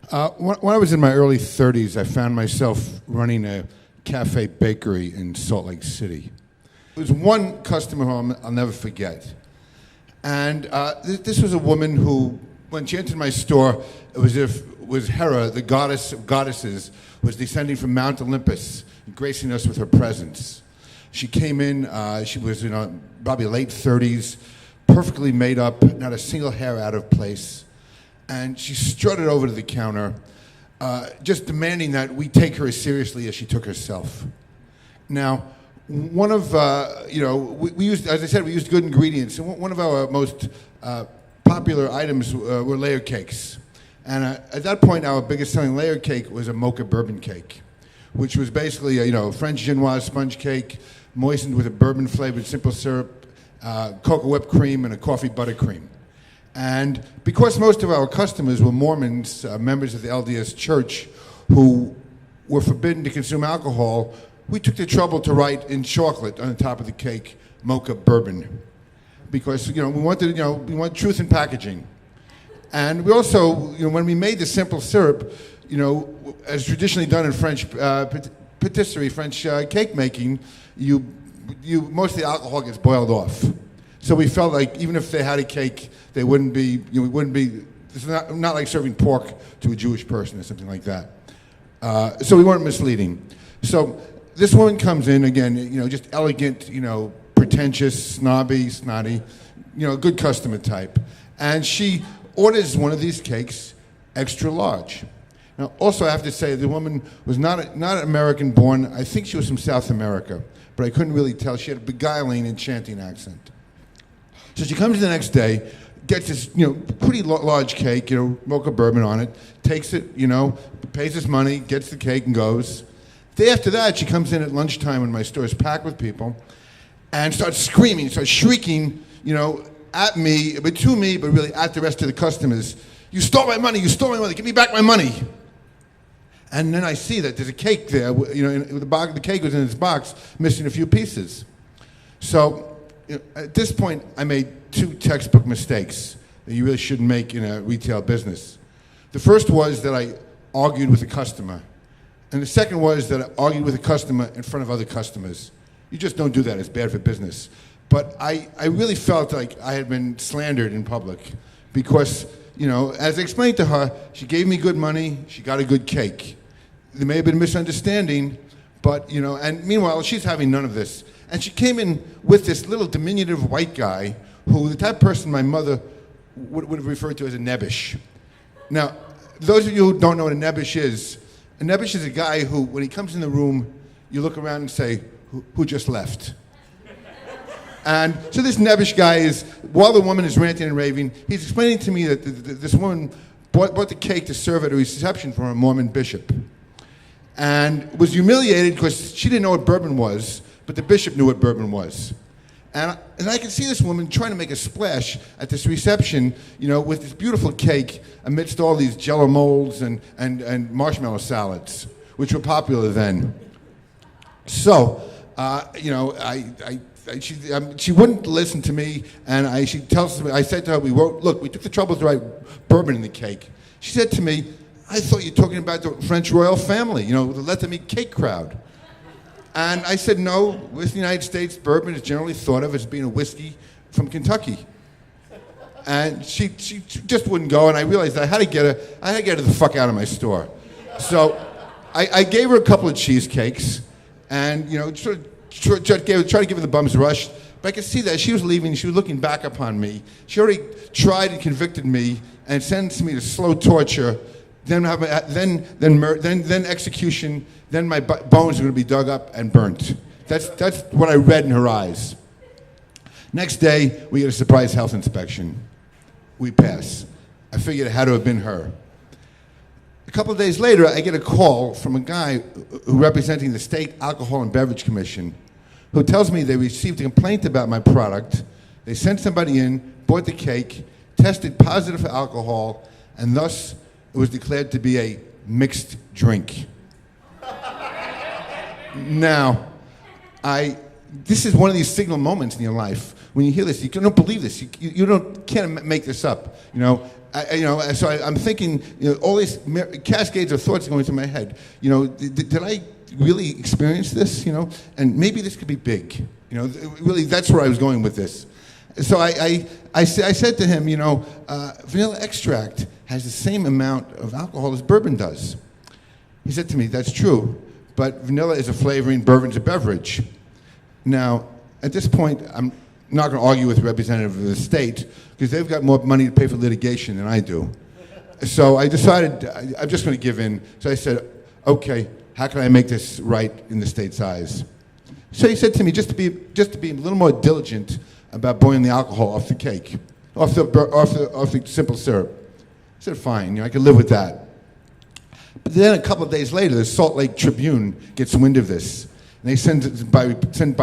When I was in my early 30s, I found myself running a cafe bakery in Salt Lake City. There was one customer who I'll never forget. And this was a woman who, when she entered my store, it was as if Hera, the goddess of goddesses, was descending from Mount Olympus, gracing us with her presence. She came in, she was probably late 30s, perfectly made up, not a single hair out of place. And she strutted over to the counter, just demanding that we take her as seriously as she took herself. Now, one of, we used, as I said, we used good ingredients. And one of our most popular items were layer cakes. And at that point, our biggest selling layer cake was a mocha bourbon cake, which was basically a French genoise sponge cake moistened with a bourbon-flavored simple syrup, cocoa whipped cream, and a coffee buttercream. And because most of our customers were Mormons, members of the LDS Church, who were forbidden to consume alcohol, we took the trouble to write in chocolate on the top of the cake, mocha bourbon. Because, we want truth in packaging. And we also, when we made the simple syrup, as traditionally done in French patisserie, French cake making, most of the alcohol gets boiled off. So we felt like even if they had a cake, they wouldn't be, it's not like serving pork to a Jewish person or something like that. So we weren't misleading. So this woman comes in, again, just elegant, pretentious, snobby, snotty, good customer type. And she orders one of these cakes extra large. Now, also I have to say, the woman was not American born. I think she was from South America, but I couldn't really tell. She had a beguiling, enchanting accent. So she comes the next day, gets this, pretty large cake, mocha bourbon on it, takes it, pays us money, gets the cake and goes. The day after that, she comes in at lunchtime when my store is packed with people and starts screaming, starts shrieking, at me, but to me, but really at the rest of the customers. You stole my money, give me back my money. And then I see that there's a cake there, the cake was in its box, missing a few pieces. So, at this point, I made two textbook mistakes that you really shouldn't make in a retail business. The first was that I argued with the customer. And the second was that I argued with the customer in front of other customers. You just don't do that, it's bad for business. But I really felt like I had been slandered in public because, as I explained to her, she gave me good money, she got a good cake. There may have been a misunderstanding, but, and meanwhile, she's having none of this. And she came in with this little diminutive white guy who the type of person my mother would have referred to as a nebbish. Now, those of you who don't know what a nebbish is a guy who, when he comes in the room, you look around and say, who just left? And so this nebbish guy is, while the woman is ranting and raving, he's explaining to me that this woman bought the cake to serve at a reception for a Mormon bishop. And was humiliated because she didn't know what bourbon was, but the bishop knew what bourbon was. And I can see this woman trying to make a splash at this reception, with this beautiful cake amidst all these Jell-O molds and marshmallow salads, which were popular then. So, she wouldn't listen to me, and she tells me, I said to her, we took the trouble to write bourbon in the cake. She said to me, I thought you were talking about the French royal family, the let them eat cake crowd. And I said, no, with the United States, bourbon is generally thought of as being a whiskey from Kentucky. And she just wouldn't go, and I realized I had to get her the fuck out of my store. So I gave her a couple of cheesecakes, and tried to give her the bum's rush. But I could see that as she was leaving, she was looking back upon me. She already tried and convicted me and sentenced me to slow torture, then execution. Then my bones are going to be dug up and burnt. That's what I read in her eyes. Next day, we get a surprise health inspection. We pass. I figured it had to have been her. A couple of days later, I get a call from a guy who representing the State Alcohol and Beverage Commission, who tells me they received a complaint about my product. They sent somebody in, bought the cake, tested positive for alcohol, and thus it was declared to be a mixed drink. Now, this is one of these signal moments in your life when you hear this, you don't believe this. You can't make this up. So I'm thinking, all these cascades of thoughts going through my head. Did I really experience this? And maybe this could be big. Really, that's where I was going with this. So I said to him, vanilla extract has the same amount of alcohol as bourbon does. He said to me, that's true, but vanilla is a flavoring, bourbon's a beverage. Now, at this point, I'm not going to argue with the representative of the state because they've got more money to pay for litigation than I do. So I decided I'm just going to give in. So I said, okay, how can I make this right in the state's eyes? So he said to me, just to be a little more diligent about boiling the alcohol off the cake, off the simple syrup. I said, fine, I could live with that. But then a couple of days later, the Salt Lake Tribune gets wind of this. And they send a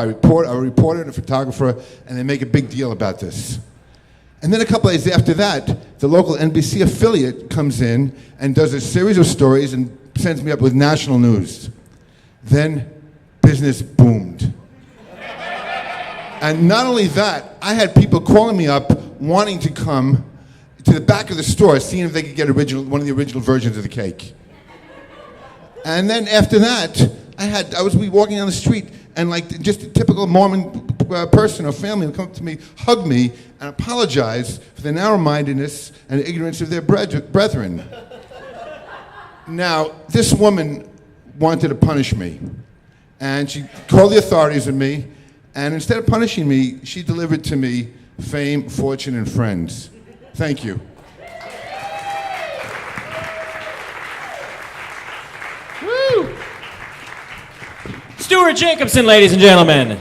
reporter and a photographer, and they make a big deal about this. And then a couple of days after that, the local NBC affiliate comes in and does a series of stories and sends me up with national news. Then business boomed. And not only that, I had people calling me up wanting to come to the back of the store, seeing if they could get one of the original versions of the cake. And then after that, I was walking down the street, and like just a typical Mormon person or family would come up to me, hug me, and apologize for the narrow-mindedness and ignorance of their brethren. Now, this woman wanted to punish me, and she called the authorities on me, and instead of punishing me, she delivered to me fame, fortune, and friends. Thank you. Stuart Jacobson, ladies and gentlemen.